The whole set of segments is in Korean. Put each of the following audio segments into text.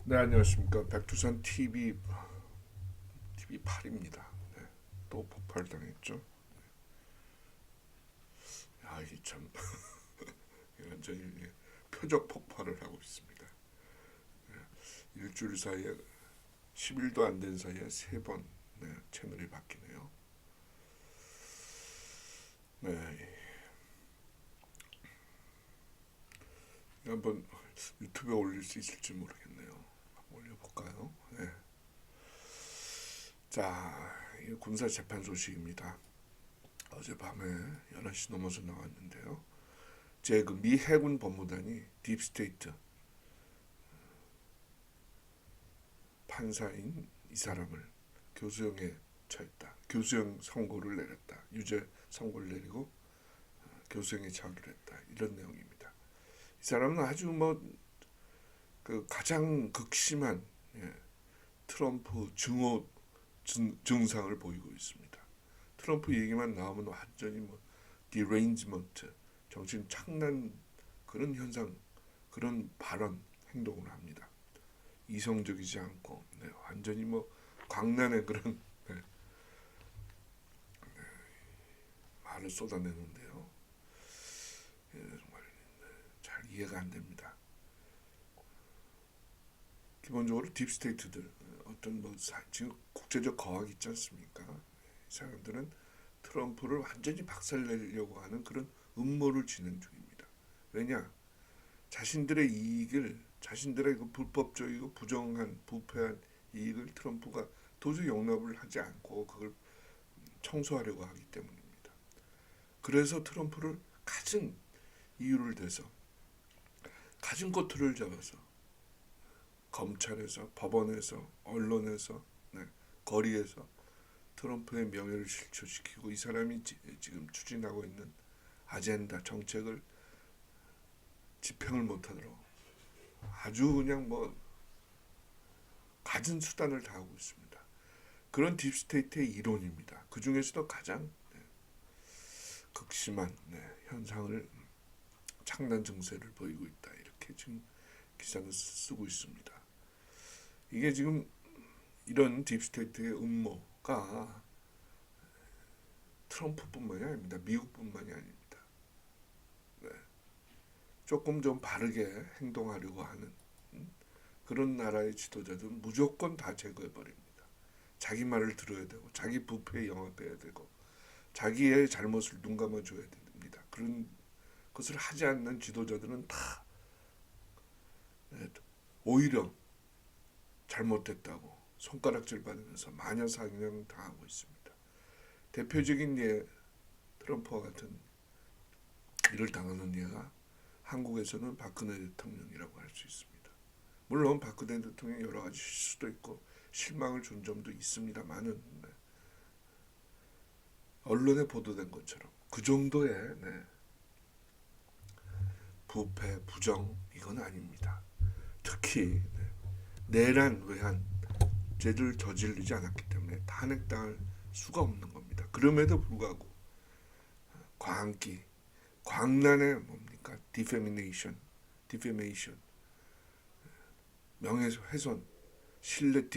네, 안녕하십니까. 백두산 TV 8입니다. 네, 또 폭발당했죠. 아, 이게 참 완전히 표적 폭발을 하고 있습니다. 일주일 사이에 10일도 안 된 사이에 세 번 채널이 바뀌네요. 네, 한번 유튜브에 올릴 수 있을지 모르겠네요. 올려볼까요? 네. 자, 이 군사 재판 소식입니다. 어젯밤에 11시 넘어서 나왔는데요. 제 그 미 해군 법무단이 딥스테이트 판사인 이 사람을 교수형에 처했다. 교수형 선고를 내렸다. 유죄 선고를 내리고 교수형에 처하기로 했다. 이런 내용입니다. 이 사람은 아주 그 가장 극심한 트럼프 증상을 보이고 있습니다. 트럼프 얘기만 나오면 완전히 디레인지먼트, 정신 착란 그런 현상, 그런 발언, 행동을 합니다. 이성적이지 않고 완전히 광란의 그런 말을 쏟아내는데요. 정말 잘 이해가 안 됩니다. 기본적으로 딥스테이트들 어떤 지금 국제적 거학이 있지 않습니까? 이 사람들은 트럼프를 완전히 박살내려고 하는 그런 음모를 진행 중입니다. 왜냐? 자신들의 이익을, 자신들의 그 불법적이고 부정한 부패한 이익을 트럼프가 도저히 용납을 하지 않고 그걸 청소하려고 하기 때문입니다. 그래서 트럼프를 갖은 이유를 대서 갖은 꼬투리를 잡아서 검찰에서, 법원에서, 언론에서, 거리에서 트럼프의 명예를 실추시키고 이 사람이 지금 추진하고 있는 아젠다 정책을 집행을 못하도록 아주 그냥 갖은 수단을 다하고 있습니다. 그런 딥스테이트의 이론입니다. 그 중에서도 가장 극심한 현상을 창난 증세를 보이고 있다. 이렇게 지금 기사는 쓰고 있습니다. 이게 지금 이런 딥스테이트의 음모가 트럼프뿐만이 아닙니다. 미국뿐만이 아닙니다. 네. 조금 좀 바르게 행동하려고 하는 그런 나라의 지도자들은 무조건 다 제거해버립니다. 자기 말을 들어야 되고 자기 부패에 영합해야 되고 자기의 잘못을 눈 감아줘야 됩니다. 그런 것을 하지 않는 지도자들은 다 오히려 잘못됐다고 손가락질 받으면서 마녀 사냥 당하고 있습니다. 대표적인 트럼프와 같은 일을 당하는 예가 한국에서는 박근혜 대통령이라고 할 수 있습니다. 물론 박근혜 대통령이 여러 가지 실수도 있고 실망을 준 점도 있습니다만은 언론에 보도된 것처럼 그 정도의 부패, 부정 이건 아닙니다. 특히 내란, 외환 죄를 저지르지 않았기 때문에 탄핵당할 수가 없는 겁니다. 그럼에도 불구하고 광기, 광란의 뭡니까? 디페미네이션, 명예훼손, 신뢰,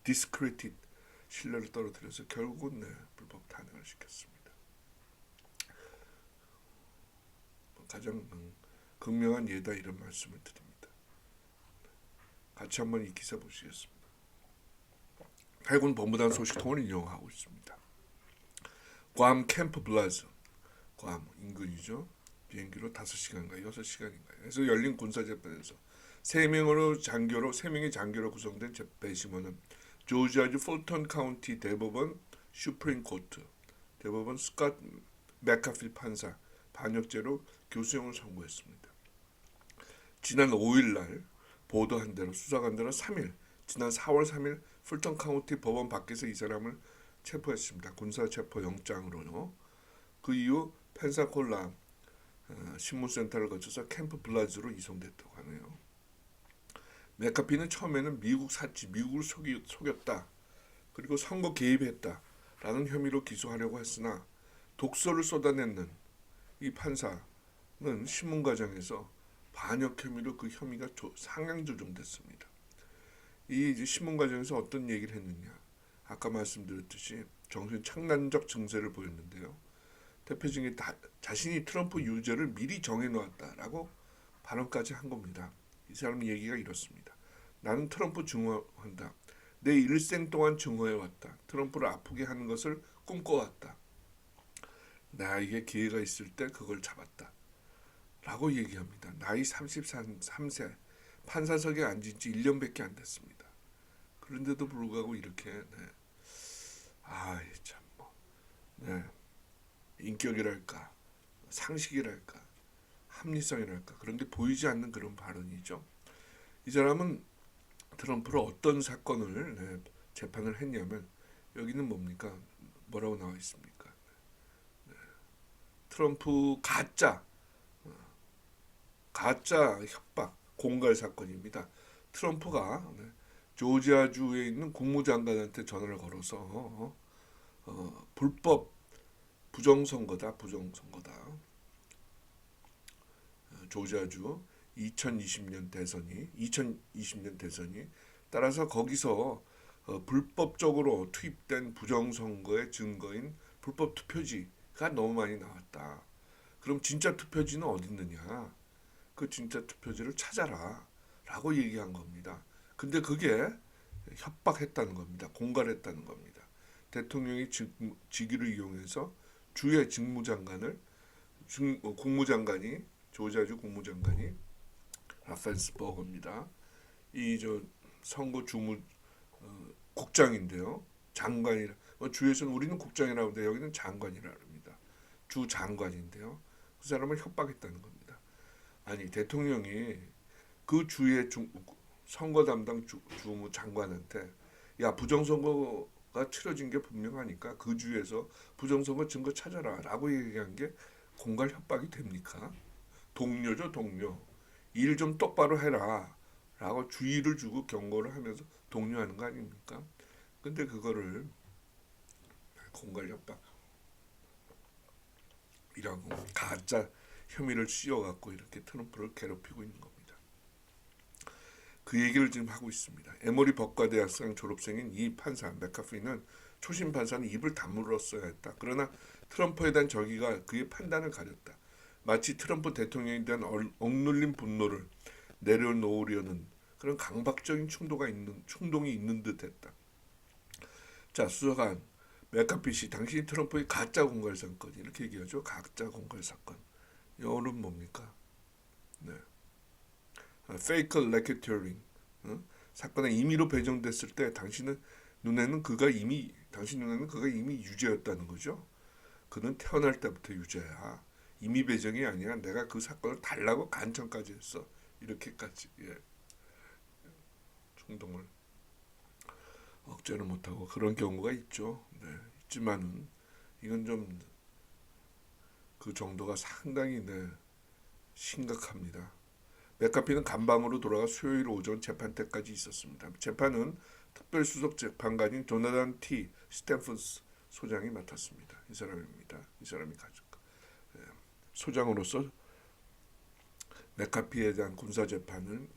디스크레딧, 신뢰를 떨어뜨려서 결국은 불법 탄핵을 시켰습니다. 가장 극명한 예다 이런 말씀을 드립니다. 같이 한번 이 기사 보시겠습니다. 해군 본부단 소식통을 인용하고 있습니다. 괌 캠프 블라즈, 괌 인근이죠. 비행기로 5시간인가 6시간인가 해서 열린 군사재판에서 3명의 장교로 구성된 배심원은 조지아주 풀턴 카운티 대법원 슈프림 코트 대법원 스캇 맥카필 판사 반역죄로 교수형을 선고했습니다. 지난 5일 날 보도한 대로 수사관 대로 3일 지난 4월 3일 풀턴 카운티 법원 밖에서 이 사람을 체포했습니다. 군사체포영장으로요. 그 이후 펜사콜라 신문센터를 거쳐서 캠프 블라즈로 이송됐다고 하네요. 맥카피는 처음에는 미국 샀지, 미국을 속였다. 그리고 선거 개입했다라는 혐의로 기소하려고 했으나 독소를 쏟아내는 이 판사는 신문 과정에서 반역 혐의로 그 혐의가 상향 조정됐습니다. 이 이제 신문 과정에서 어떤 얘기를 했느냐. 아까 말씀드렸듯이 정신 착란적 증세를 보였는데요. 대표 중에 자신이 트럼프 유죄를 미리 정해놓았다라고 발언까지 한 겁니다. 이 사람 얘기가 이렇습니다. 나는 트럼프 증오한다. 내 일생 동안 증오해왔다. 트럼프를 아프게 하는 것을 꿈꿔왔다. 나에게 기회가 있을 때 그걸 잡았다. 라고 얘기합니다. 나이 33세 판사석에 앉은 지 1년밖에 안 됐습니다. 그런데도 불구하고 이렇게 참 뭐, 인격이랄까 상식이랄까 합리성이랄까 그런 게 보이지 않는 그런 발언이죠. 이 사람은 트럼프로 어떤 사건을 재판을 했냐면 여기는 뭡니까? 뭐라고 나와 있습니까? 트럼프 가짜 협박 공갈 사건입니다. 트럼프가 조지아주에 있는 국무장관한테 전화를 걸어서 불법 부정선거다. 조지아주 2020년 대선이 따라서 거기서 불법적으로 투입된 부정선거의 증거인 불법 투표지가 너무 많이 나왔다. 그럼 진짜 투표지는 어디 있느냐? 그 진짜 투표지를 찾아라 라고 얘기한 겁니다. 근데 그게 협박했다는 겁니다. 공갈했다는 겁니다. 대통령이 직위를 이용해서 주의 국무장관이 조지아주 국무장관이 라펜스버거입니다. 이 선거 주무 국장인데요. 장관이라 주에서는 우리는 국장이라고 하는데 여기는 장관이라 합니다. 주 장관인데요. 그 사람을 협박했다는 겁니다. 아니 대통령이 그 주의 선거 담당 주무 장관한테 야 부정선거가 치러진 게 분명하니까 그 주에서 부정선거 증거 찾아라 라고 얘기한 게 공갈 협박이 됩니까? 동료죠 동료. 일 좀 똑바로 해라 라고 주의를 주고 경고를 하면서 독려하는 거 아닙니까? 근데 그거를 공갈 협박이라고 가짜 혐의를 씌워갖고 이렇게 트럼프를 괴롭히고 있는 겁니다. 그 얘기를 지금 하고 있습니다. 에모리 법과대학생 졸업생인 이 판사 맥카피는 초심 판사는 입을 다물었어야 했다. 그러나 트럼프에 대한 정의가 그의 판단을 가렸다. 마치 트럼프 대통령에 대한 억눌린 분노를 내려놓으려는 그런 강박적인 충동이 있는 듯했다. 자, 수사관 맥카피 씨, 당신이 트럼프의 가짜 공갈 사건 이렇게 얘기하죠. 가짜 공갈 사건. 영어로는 뭡니까? 네. 페이크 레케터링. 사건의 임의로 배정됐을 때 당신 눈에는 그가 이미 유죄였다는 거죠. 그는 태어날 때부터 유죄야. 임의 배정이 아니라 내가 그 사건을 달라고 간청까지 했어. 이렇게까지 충동을 억제를 못하고 그런 경우가 있죠. 네, 있지만은 이건 좀 그 정도가 상당히 심각합니다. 맥카피는 간밤으로 돌아가 수요일 오전 재판 때까지 있었습니다. 재판은 특별수석 재판관인 조나단 T. 스탠폰스 소장이 맡았습니다. 이 사람입니다. 이 사람이 소장으로서 맥카피에 대한 군사 재판을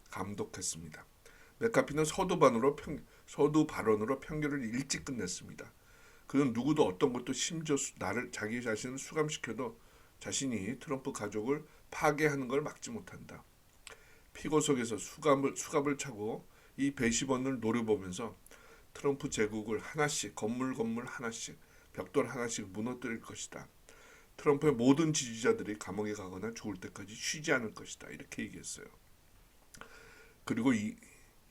감독했습니다. 맥카피는 서두 발언으로 판결을 일찍 끝냈습니다. 그는 누구도 어떤 것도 심지어 자기 자신을 수감시켜도 자신이 트럼프 가족을 파괴하는 걸 막지 못한다. 피고석에서 수갑을 차고 이 배심원을 노려보면서 트럼프 제국을 하나씩 건물 하나씩 벽돌 하나씩 무너뜨릴 것이다. 트럼프의 모든 지지자들이 감옥에 가거나 죽을 때까지 쉬지 않을 것이다. 이렇게 얘기했어요. 그리고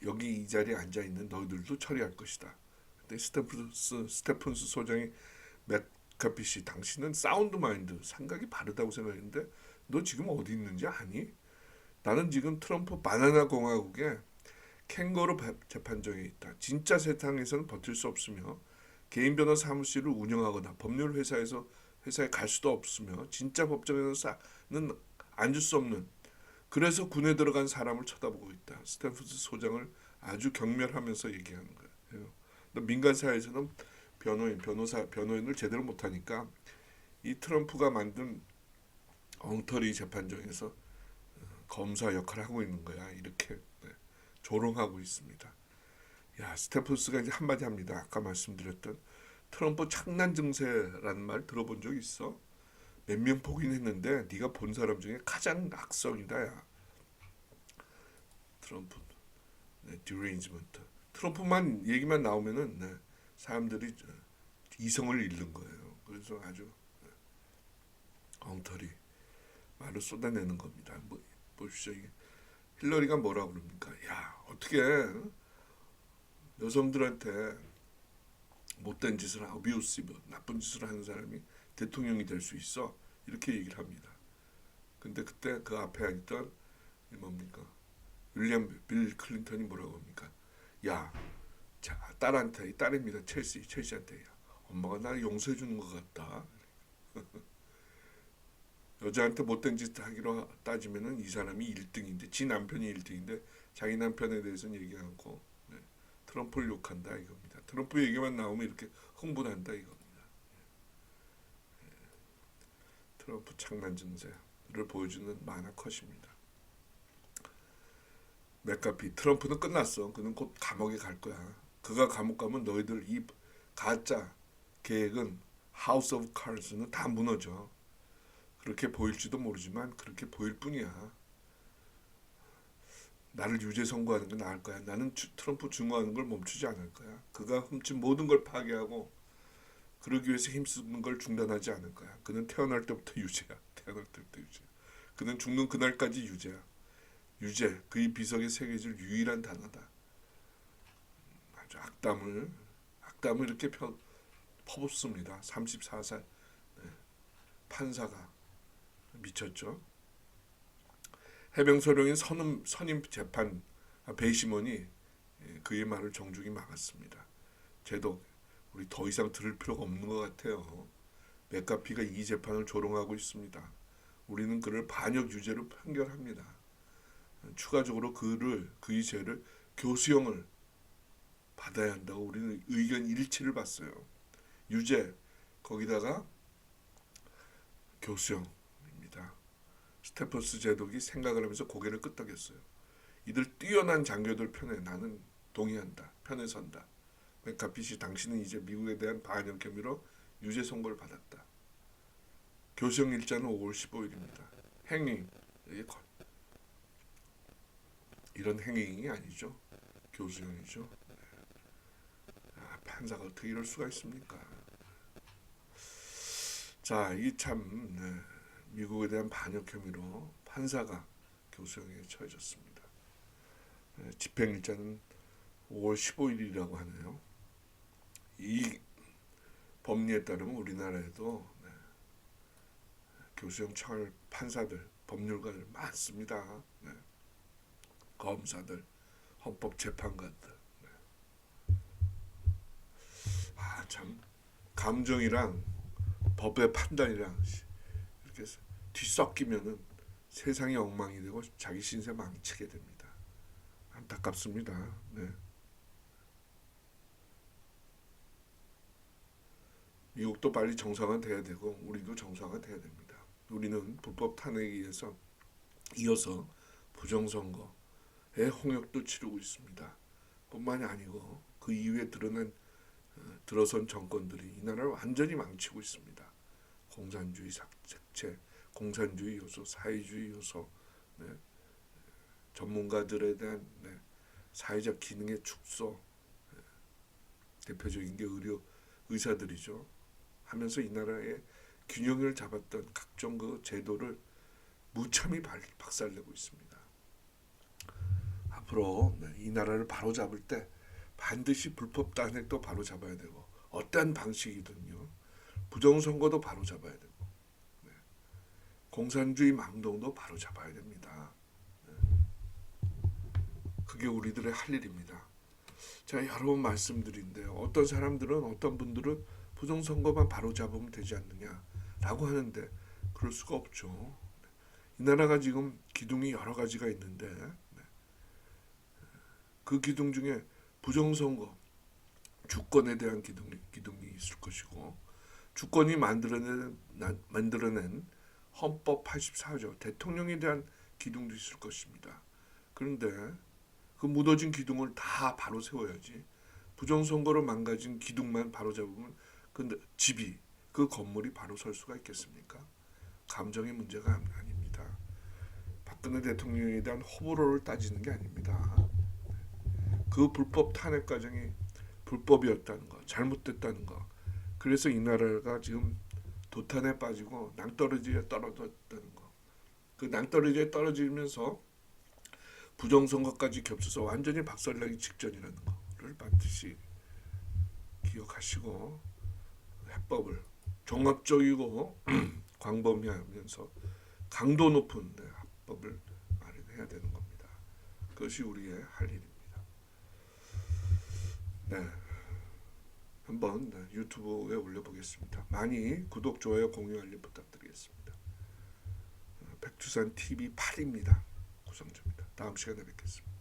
여기 이 자리에 앉아있는 너희들도 처리할 것이다. 근데 스테픈스 소장이 맥카피 씨, 당신은 사운드 마인드, 생각이 바르다고 생각했는데 너 지금 어디 있는지 아니? 나는 지금 트럼프 바나나 공화국에 캥거루 재판정에 있다. 진짜 세상에서는 버틸 수 없으며 개인 변호 사무실을 운영하거나 법률 회사에 갈 수도 없으며 진짜 법정에서는 앉을 수 없는, 그래서 군에 들어간 사람을 쳐다보고 있다. 스탠포드 소장을 아주 경멸하면서 얘기하는 거예요. 민간 사회에서는 변호인을 제대로 못하니까 이 트럼프가 만든 엉터리 재판정에서 검사 역할을 하고 있는 거야. 이렇게 조롱하고 있습니다. 야, 스테퍼스가 이제 한마디 합니다. 아까 말씀드렸던 트럼프 창난 증세라는 말 들어본 적 있어? 몇 명 보긴 했는데 네가 본 사람 중에 가장 악성이다. 야. 트럼프, 네, 디레인지먼트. 트럼프만 얘기만 나오면은 네, 사람들이 이성을 잃는 거예요. 그래서 아주 엉터리 말을 쏟아내는 겁니다. 뭐 보십시오. 이게 힐러리가 뭐라고 그럽니까? 야, 어떻게 여성들한테 못된 짓을 하고 어뷰시브 나쁜 짓을 하는 사람이 대통령이 될 수 있어? 이렇게 얘기를 합니다. 근데 그때 그 앞에 있던 뭡니까? 윌리엄 빌 클린턴이 뭐라고 합니까? 야, 자, 딸한테, 딸입니다. 첼시한테. 엄마가 나를 용서해 주는 것 같다. 여자한테 못된 짓 하기로 따지면은 이 사람이 1등인데, 지 남편이 1등인데 자기 남편에 대해서는 얘기 않고 네, 트럼프를 욕한다 이겁니다. 트럼프 얘기만 나오면 이렇게 흥분한다 이겁니다. 트럼프 창난 증세를 보여주는 만화 컷입니다. 맥카피, 트럼프는 끝났어. 그는 곧 감옥에 갈 거야. 그가 감옥 가면 너희들 이 가짜 계획은 하우스 오브 카드스는 다 무너져. 그렇게 보일지도 모르지만 그렇게 보일 뿐이야. 나를 유죄 선고하는 게 나을 거야. 나는 트럼프 증오하는 걸 멈추지 않을 거야. 그가 훔친 모든 걸 파괴하고 그러기 위해서 힘쓰는 걸 중단하지 않을 거야. 그는 태어날 때부터 유죄야. 태어날 때부터 유죄야. 그는 죽는 그날까지 유죄야. 유죄, 그의 비석에 새겨질 유일한 단어다. 아주 악담을 이렇게 퍼붓습니다. 34살 판사가 미쳤죠. 해병소령인 선임 재판 배심원이 그의 말을 정중히 막았습니다. 제도 우리 더 이상 들을 필요가 없는 것 같아요. 맥카피가 이 재판을 조롱하고 있습니다. 우리는 그를 반역 유죄로 판결합니다. 추가적으로 그의 죄를 교수형을 받아야 한다고 우리는 의견 일치를 봤어요. 유죄 거기다가 교수형입니다. 스테퍼스 제독이 생각을 하면서 고개를 끄덕였어요. 이들 뛰어난 장교들 편에 나는 동의한다. 편에 선다. 맥카피시 당신은 이제 미국에 대한 반역 혐의로 유죄 선고를 받았다. 교수형 일자는 5월 15일입니다. 행위 이런 행위이 아니죠. 교수형이죠. 판사가 어떻게 이럴 수가 있습니까? 자, 이 참 미국에 대한 반역 혐의로 판사가 교수형에 처해졌습니다. 집행일자는 5월 15일이라고 하네요. 이 법리에 따르면 우리나라에도 교수형 처할 판사들, 법률가들 많습니다. 검사들, 헌법재판관들. 참 감정이랑 법의 판단이랑 이렇게 뒤섞이면은 세상이 엉망이 되고 자기 신세 망치게 됩니다. 안타깝습니다. 네. 미국도 빨리 정상화돼야 되고 우리도 정상화돼야 됩니다. 우리는 불법 탄핵에 이어서 부정선거의 홍역도 치르고 있습니다. 뿐만이 아니고 그 이후에 들어선 정권들이 이 나라를 완전히 망치고 있습니다. 공산주의 색채, 공산주의 요소, 사회주의 요소, 전문가들에 대한 사회적 기능의 축소, 대표적인 게 의사들이죠. 하면서 이 나라의 균형을 잡았던 각종 그 제도를 무참히 박살내고 있습니다. 앞으로 이 나라를 바로잡을 때 반드시 불법 탄핵도 바로잡아야 되고 어떠한 방식이든요. 부정선거도 바로잡아야 되고 공산주의 망동도 바로잡아야 됩니다. 그게 우리들의 할 일입니다. 제가 여러 번 말씀드린데요. 어떤 사람들은 어떤 분들은 부정선거만 바로잡으면 되지 않느냐라고 하는데 그럴 수가 없죠. 이 나라가 지금 기둥이 여러 가지가 있는데 그 기둥 중에 부정선거, 주권에 대한 기둥이 있을 것이고 주권이 만들어낸 헌법 84조 대통령에 대한 기둥도 있을 것입니다. 그런데 그 무너진 기둥을 다 바로 세워야지. 부정선거로 망가진 기둥만 바로 잡으면 그 집이 그 건물이 바로 설 수가 있겠습니까? 감정의 문제가 아닙니다. 박근혜 대통령에 대한 호불호를 따지는 게 아닙니다. 그 불법 탄핵 과정이 불법이었다는 거, 잘못됐다는 거. 그래서 이 나라가 지금 도탄에 빠지고 낭떠러지에 떨어졌다는 거. 그 낭떠러지에 떨어지면서 부정선거까지 겹쳐서 완전히 박살나기 직전이라는 거를 반드시 기억하시고 해법을 종합적이고 광범위하면서 강도 높은 합법을 마련해야 되는 겁니다. 그것이 우리의 할 일입니다. 네, 한번 유튜브에 올려보겠습니다. 많이 구독, 좋아요, 공유, 알림 부탁드리겠습니다. 백두산 TV 8입니다. 구성주입니다. 다음 시간에 뵙겠습니다.